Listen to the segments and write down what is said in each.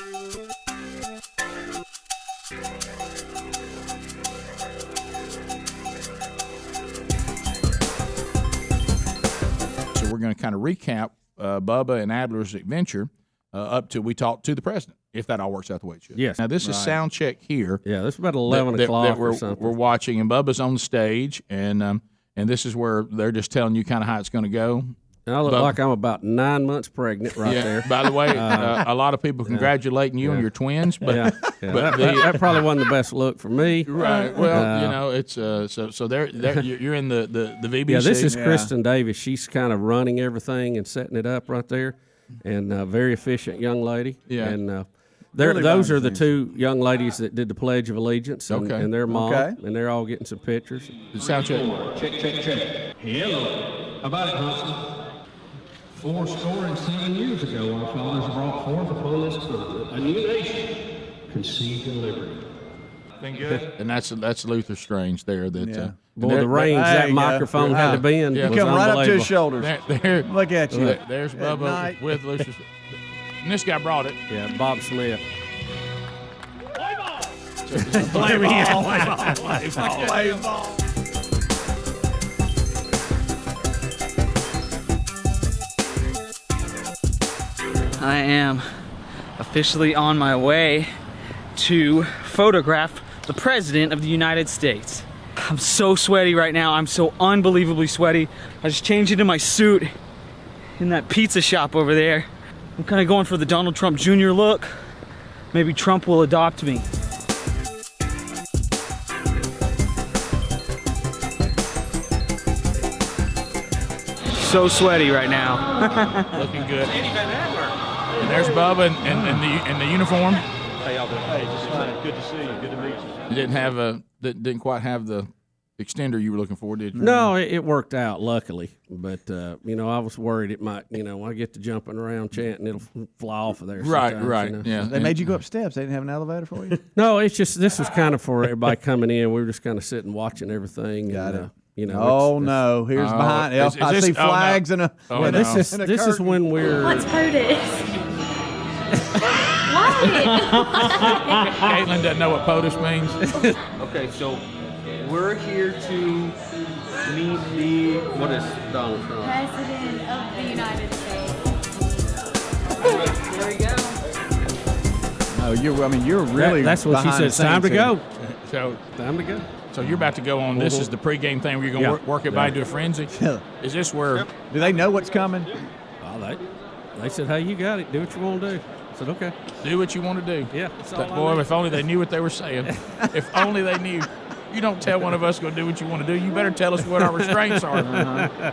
So we're going to kind of recap Bubba and Adler's adventure up to we talked to the president, if that all works out the way it should. Yes. Now, this is sound check here. Yeah, this is about 11 o'clock or something. We're watching, and Bubba's on the stage, and this is where they're just telling you kind of how it's going to go. And I look like I'm about 9 months pregnant there. By the way, a lot of people congratulating you on your twins, but that probably wasn't the best look for me. Right. Well, it's so you're in the VBC. Yeah, this is Kristen Davis. She's kind of running everything and setting it up right there, and very efficient young lady. Yeah. And those are the two young ladies that did the Pledge of Allegiance, and their mom, and they're all getting some pictures. Sound check. Check. Hello. How about it, Huntsman? 407 years ago, our fathers brought forth upon this continent a new nation, conceived in liberty. Been good. And that's Luther Strange there. That boy, the range that microphone had to be in. You come right up to his shoulders. There, look at you. There's Bubba with Luther. And this guy brought it. Yeah, Bob Smith. Play ball. I am officially on my way to photograph the President of the United States. I'm so sweaty right now. I'm so unbelievably sweaty. I just changed into my suit in that pizza shop over there. I'm kind of going for the Donald Trump Jr. look. Maybe Trump will adopt me. So sweaty right now. Looking good. And there's Bubba in the uniform. How y'all doing? Hey, just fine. Good to see you. Good to meet you. You didn't quite have the extender you were looking for, did you? No, it worked out, luckily. But, I was worried it might, when I get to jumping around chanting, it'll fly off of there. Right. Yeah. They made you go up steps. They didn't have an elevator for you? No, it's just, this was kind of for everybody coming in. We were just kind of sitting watching everything. Got it. Here's behind. I see flags and a. This is when we're. What's POTUS? Caitlin doesn't know what POTUS means. Okay, so we're here to meet the What is Donald Trump? President of the United States. There we go. No, you're really. That's what she said. It's time to go. Time to go. So you're about to go on. This is the pregame thing where you're going to work everybody to a frenzy. Is this where? Do they know what's coming? Well, they said, "Hey, you got it. Do what you want to do." I said, "Okay." Do what you want to do. Yeah. Boy, if only they knew what they were saying. If only they knew. You don't tell one of us go do what you want to do. You better tell us what our restraints are.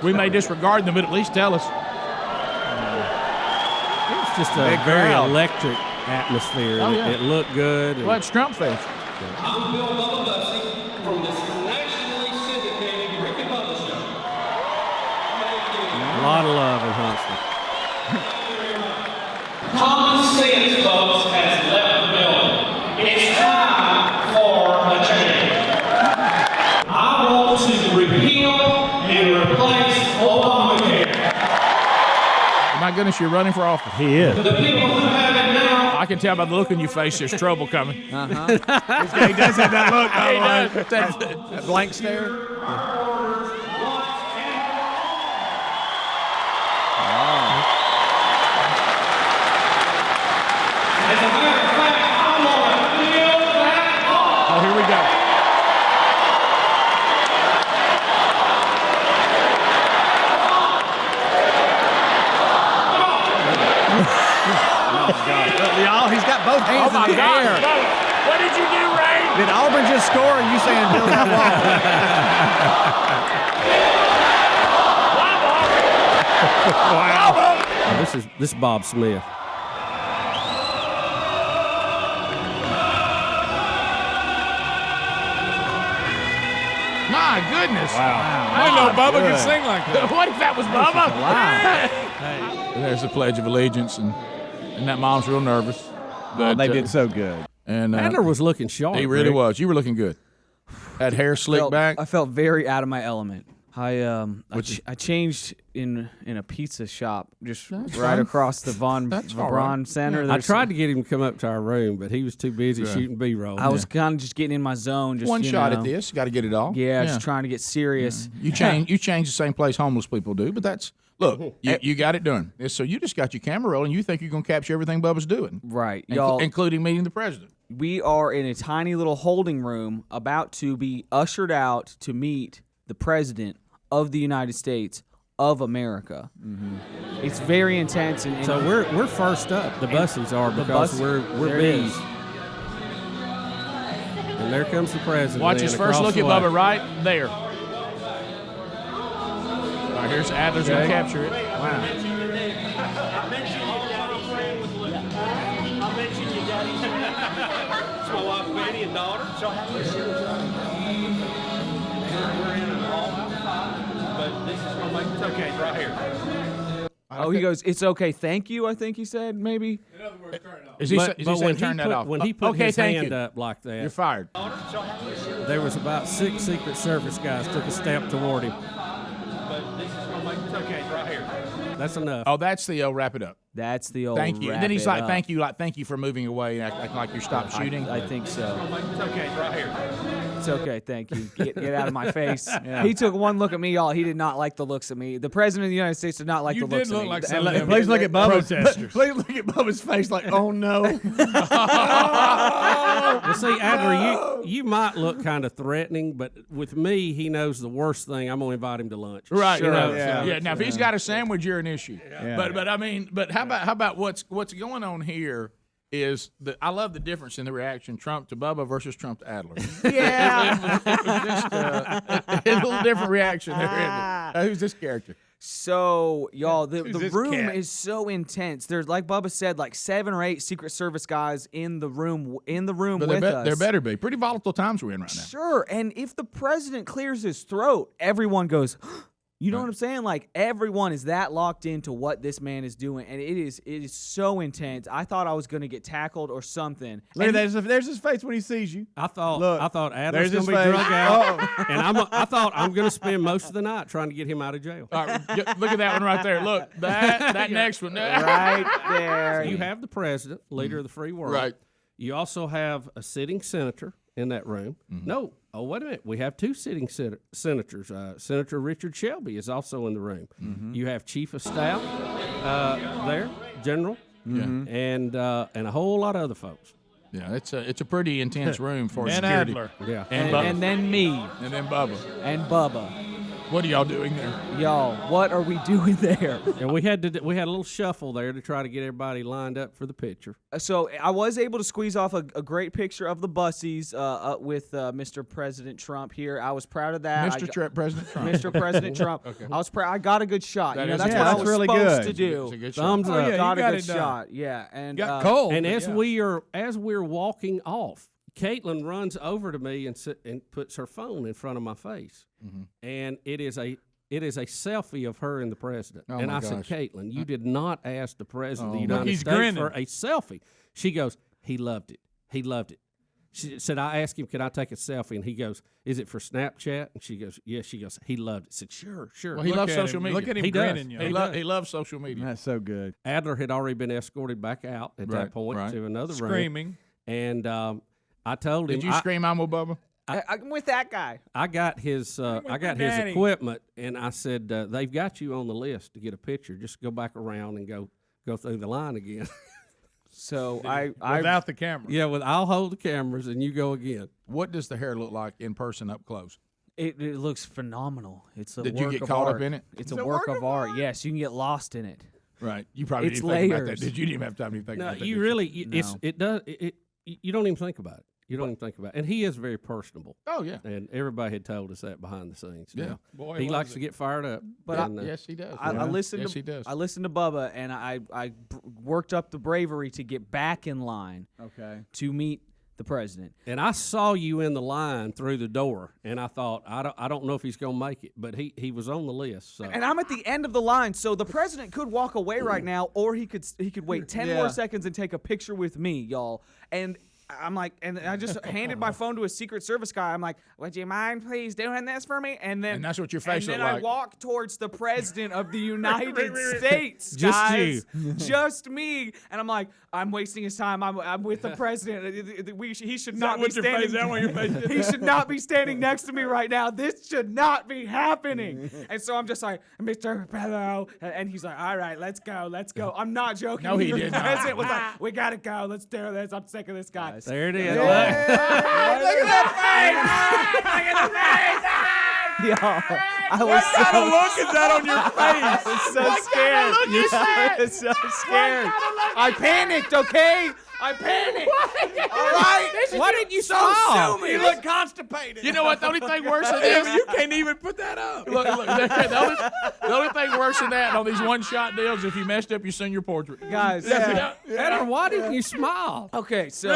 We may disregard them, but at least tell us. It was just a very electric atmosphere. Oh, yeah. It looked good. Well, it's Trump Fest. I'm Bill Bubba from this nationally syndicated Rick and Bubba show. A lot of love in Huntsville. Common sense, folks, has left the building. It's time for a change. I want to repeal and replace Obamacare. My goodness, you're running for office. He is. The people who have it now. I can tell by the look on your face there's trouble coming. He does have that look. He does. That blank stare. As a matter of fact, I'm going to fill that off. Oh, here we go. Y'all, he's got both hands in the air. What did you do, Ray? Did Auburn just score? Or are you saying build that wall? Wow. This is Bob Smith. My goodness. Wow. I didn't know Bubba good. could sing like that. What if that was Bubba? Hey. There's the Pledge of Allegiance, and that mom's real nervous. But, They did so good. And Adler was looking sharp. he really Rick. was. You were looking good. Had hair slicked back. I felt very out of my element. I changed in a pizza shop just That's right fine. across the That's all right. Vaughn Center. I tried to get him to come up to our room, but he was too busy shooting B-roll. I was kind of just getting in my zone. Just One you shot know, at this. Got to get it all. Yeah, just trying to get serious. You change the same place homeless people do, but that's look. You got it done. So you just got your camera rolling. You think you're going to capture everything Bubba's doing, Right, y'all. including meeting the president. We are in a tiny little holding room about to be ushered out to meet the president of the United States of America. It's very intense. And So we're first up. The buses are because we're there it bees. is. And there comes the president. Watch then his first across look the at way. Bubba right there. All right, here's Adler's going to capture it. It's my wife Betty and daughter. So we're in an all but this is gonna make it's okay right here. Oh, he goes, it's okay, thank you, I think he said, maybe. Is he But saying when turn that off? when he put okay, his thank hand you. up like that, You're fired. there was about 6 Secret Service guys took a step toward him. But this is gonna make it's okay right here. That's enough. Oh, that's the wrap it up. That's the old Thank you. wrap And then he's it like, up. thank you for moving away and acting like you stopped shooting. I think so. It's okay right here. It's okay, thank you. Get out of my face. He took one look at me, y'all. He did not like the looks of me. The president of the United States did not like the looks of me. Please look at Bubba's protesters. Please look at Bubba's face like, oh no. Well, see, Adler, you might look kind of threatening, but with me, he knows the worst thing. I'm going to invite him to lunch. Right. Sure. You know, Yeah. Now, if he's got a sandwich, you're an issue. Yeah. But I mean, how about what's going on here is I love the difference in the reaction Trump to Bubba versus Trump to Adler. Yeah. It was just a little different reaction there. Isn't it? Who's this character? So, y'all, the this room cat? is so intense. There's, like Bubba said, like 7 or 8 Secret Service guys in the room But with us. there better be. Pretty volatile times we're in right now. Sure, and if the president clears his throat, everyone goes, you know what I'm saying? Like, everyone is that locked into what this man is doing, and it is so intense. I thought I was going to get tackled or something. Look, And there's his face when he sees you. I thought Look, Adler's there's going to his be face. drug out, and I thought I'm going to spend most of the night trying to get him out of jail. All right, look at that one right there. Look, that next one. right there. You have the president, leader of the free world. Right. You also have a sitting senator in that room. No. Oh, wait a minute. We have 2 sitting senators. Senator Richard Shelby is also in the room. You have Chief of Staff there, General, and a whole lot of other folks. Yeah, it's a pretty intense room for And security. Adler. Yeah. And Bubba. and then me And then Bubba. and Bubba. What are y'all doing there? Y'all, what are we doing there? And we had a little shuffle there to try to get everybody lined up for the picture. So I was able to squeeze off a great picture of the bussies with Mr. President Trump here. I was proud of that. President Trump. Mr. President Trump. I was proud. I got a good shot. That You know, is that's good. what I That's was really supposed good. to do. It's a good shot. Thumbs up. yeah. Got you a got good it done. shot. Yeah, and Got cold. And as yeah. we're walking off, Caitlin runs over to me and puts her phone in front of my face, and it is a selfie of her and the president. Oh, and my I said, gosh. Caitlin, you did not ask the president of the Oh, United he's States grinning. for a selfie. She goes, he loved it. He loved it. She said, I asked him, can I take a selfie? And he goes, is it for Snapchat? And she goes, yes. She goes, he loved it. I said, sure. Well, he Look loves at social him. media. Look at him He does. grinning, He, y'all. he loves social media. That's so good. Adler had already been escorted back out at Right, that point right. to another room. Screaming. And I told him, Did you scream, I'm a Bubba? I'm with that guy. I got his daddy. equipment, and I said they've got you on the list to get a picture. Just go back around and go through the line again. So I Without the camera. Yeah, I'll hold the cameras and you go again. What does the hair look like in person up close? it looks phenomenal. It's a Did work you get of caught art. up in it? It's a work of art. Yes, you can get lost in it. Right. You probably It's didn't think about that. layers. Did you? You didn't have time to think No, about that. you did really No. you don't even think about it. You don't even think about it. And he is very personable. Oh, yeah. And everybody had told us that behind the scenes. Yeah. Now, Boy, he was likes it. to get fired up. But and, Yes, he does. I listened Yes, to he does. I listened to Bubba, and I worked up the bravery to get back in line Okay. to meet the president. And I saw you in the line through the door, and I thought, I don't know if he's going to make it, but he was on the list. So. And I'm at the end of the line, so the president could walk away right now, or he could wait 10 more Yeah. seconds and take a picture with me, y'all. And I'm like, and I just handed my phone to a Secret Service guy. I'm like, would you mind please doing this for me? And then And that's what your face and looked then like. I walk towards the president of the United States, Just guys. you. Just me. And I'm like, I'm wasting his time. I'm with the president. He should not be standing. He should not be standing next to me right now. This should not be happening. And so I'm just like, Mr. Bello. And he's like, all right, let's go. I'm not joking. No, he The did not. president was like, we got to go. Let's do this. I'm sick of this guy. There it is. Look at that face! Yo, I was What kind of look is that on your face? I was so scared. I was so scared. I panicked, okay? I panicked. All right? Why didn't you smile? You look constipated. You know what? The only thing worse than this, you can't even put that up. Look, the only thing worse than that on these one-shot deals, if you messed up your senior portrait. Guys, Adam, why didn't you smile? okay, so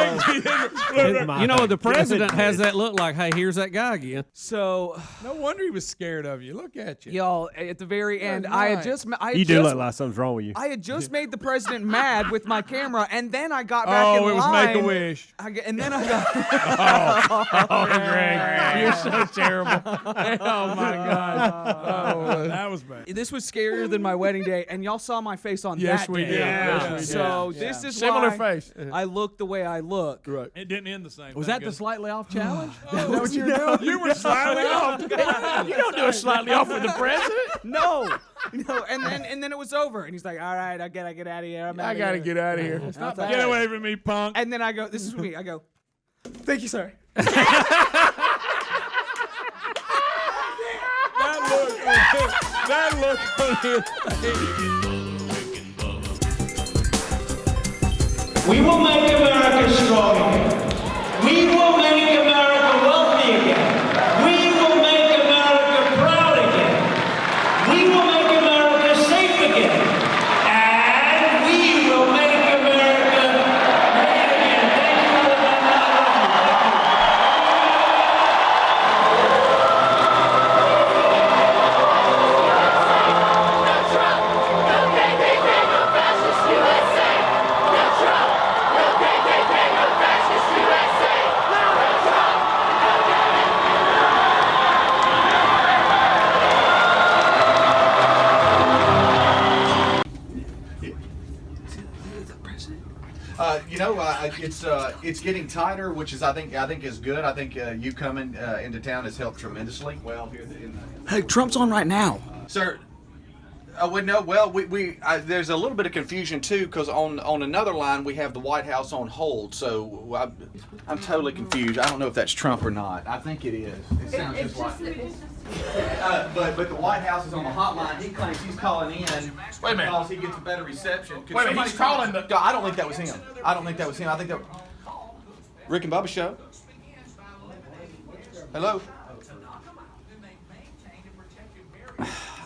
You know, the president has that look like, hey, here's that guy again. No wonder he was scared of you. Look at you. y'all, at the very end, I had just You do look like something's wrong with you. I had just made the president mad with my camera, and then I got back in Oh, it was line. Make-A-Wish. And then I got. Oh, Greg, you're so terrible. Oh, my God. Oh, That was bad. This was scarier than my wedding day, and y'all saw my face on Yes, that we day. did. Yes, we did. So this is Similar why face. I look the way I look. Right. It didn't end the same. Was that the slightly off challenge? Is that what you were doing? You were slightly off. You don't do a slightly off with the president. No, and then it was over, and he's like, "All right, I gotta get out of here. I got to get out of here. It's not bad. Get away from me, punk. And then I go, "This is me." I go, "Thank you, sir." That look on his face. We will make America strong again. We will make America wealthy again. We will make America proud again. We will make America safe again. And we will make America great again. Thank you for it's getting tighter, which is I think is good. I think you coming into town has helped tremendously. Well, here in the Hey, Trump's on right now. sir. There's a little bit of confusion too, because on another line we have the White House on hold. So I'm totally confused. I don't know if that's Trump or not. I think it is. It sounds just like. But the White House is on the hotline. He claims he's calling in Wait a minute. because he gets a better reception. Wait a minute, he's calling the- No, I don't think that was him. I think that. Rick and Bubba show. Hello.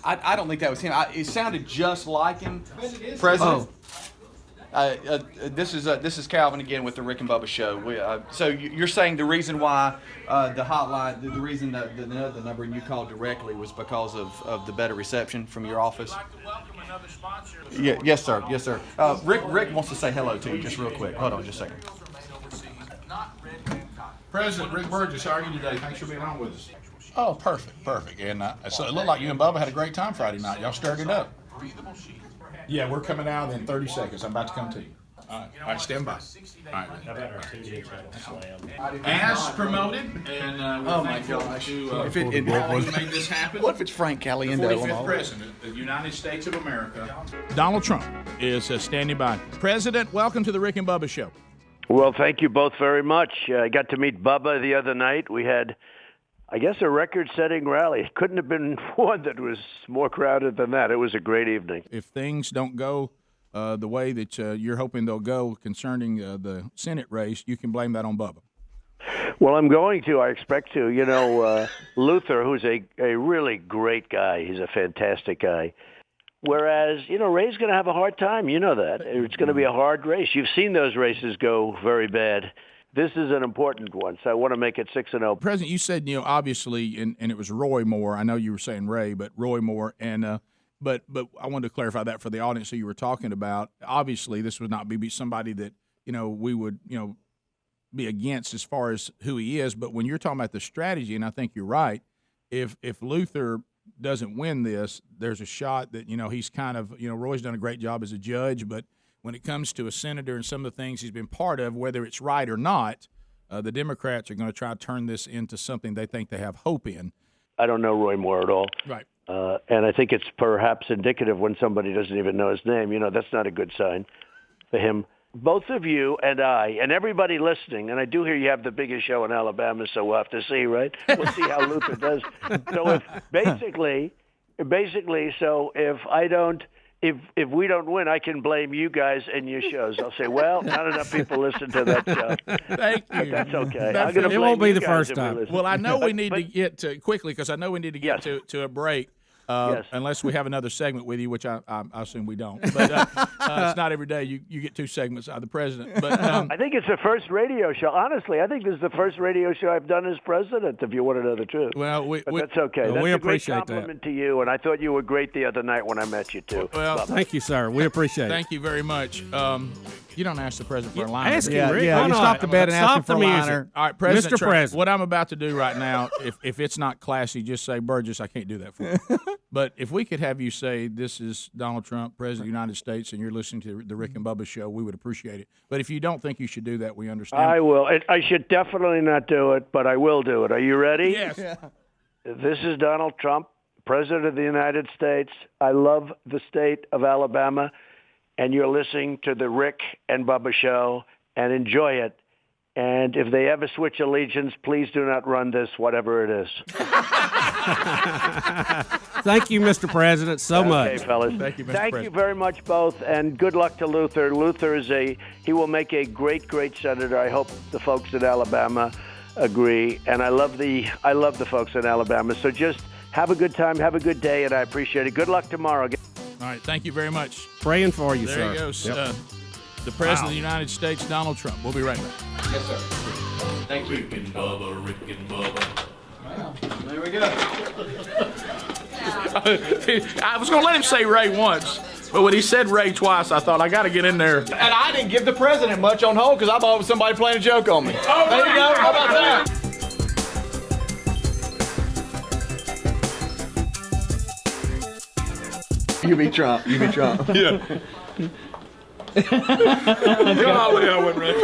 I don't think that was him. It sounded just like him. President. This is Calvin again with the Rick and Bubba show. So you're saying the reason why the hotline, the reason the number you called directly was because of the better reception from your office? Yeah, yes, sir. Yes, sir. Rick wants to say hello to you just real quick. Hold on just a second. President Rick Burgess, how are you today? Thanks for being on with us. Oh, perfect. And so it looked like you and Bubba had a great time Friday night. Y'all stirred it up. Yeah, we're coming out in 30 seconds. I'm about to come to you. All right, stand by. All right. As promoted, and Oh my gosh! if it made this happen. What if it's Frank Caliendo? 45th president of the United States of America. Donald Trump is standing by. President, welcome to the Rick and Bubba Show. Well, thank you both very much. I got to meet Bubba the other night. We had, I guess, a record-setting rally. It couldn't have been one that was more crowded than that. It was a great evening. If things don't go the way that you're hoping they'll go concerning the Senate race, you can blame that on Bubba. Well, I'm going to. I expect to. You know, Luther, who's a really great guy. He's a fantastic guy. Whereas, you know, Ray's going to have a hard time. You know that. It's going to be a hard race. You've seen those races go very bad. This is an important one, so I want to make it 6-0. President, you said, you know, obviously, and it was Roy Moore. I know you were saying Ray, but Roy Moore. And but I wanted to clarify that for the audience who you were talking about. Obviously, this would not be somebody that, you know, we would, you know, be against as far as who he is. But when you're talking about the strategy, and I think you're right, if Luther doesn't win this, there's a shot that, he's kind of, Roy's done a great job as a judge, but when it comes to a senator and some of the things he's been part of, whether it's right or not, the Democrats are going to try to turn this into something they think they have hope in. I don't know Roy Moore at all. Right. And I think it's perhaps indicative when somebody doesn't even know his name. That's not a good sign for him. Both of you and I and everybody listening, and I do hear you have the biggest show in Alabama, so we'll have to see, right? We'll see how Luther does. So so if we don't win, I can blame you guys and your shows. I'll say, well, not enough people listen to that show. Thank you. But that's okay. It won't be the first time. Well, I know we need to get to quickly because I know we need to get to a break. Yes. Unless we have another segment with you, which I assume we don't. But it's not every day you get 2 segments out of the president. But I think it's the first radio show. Honestly, I think this is the first radio show I've done as president, if you want to know the truth. Well, but that's okay. Well, that's we a appreciate great compliment to you, and I thought you were great the other night when I met you, too. Well, thank you, sir. We appreciate it. Thank you very much. You don't ask the president for a line. Ask him, Rick. Yeah, you stop the bet and ask him for a liner. All right, President Mr. Trump, President. what I'm about to do right now, if it's not classy, just say, Burgess, I can't do that for you. But if we could have you say, this is Donald Trump, President of the United States, and you're listening to the Rick and Bubba show, we would appreciate it. But if you don't think you should do that, we understand. I will. I should definitely not do it, but I will do it. Are you ready? Yes. Yeah. This is Donald Trump, President of the United States. I love the state of Alabama, and you're listening to the Rick and Bubba show, and enjoy it. And if they ever switch allegiance, please do not run this, whatever it is. Thank you, Mr. President, so much. Okay, fellas. Thank you, Mr. Thank President. you very much, both, and good luck to Luther. Luther he will make a great, great senator. I hope the folks in Alabama agree, and I love the folks in Alabama. So just have a good time, have a good day, and I appreciate it. Good luck tomorrow. All right, thank you very much. Praying for you, there sir. There you go. Yep. The President of the United States, Donald Trump. We'll be right back. Yes, sir. Thank you. Rick and Bubba. Well, there we go. I was going to let him say Ray once, but when he said Ray twice, I thought, I got to get in there. And I didn't give the president much on hold because I thought it was somebody playing a joke on me. Oh, there you go. How about that? You be Trump. You be Trump. Yeah. Golly, I wasn't ready.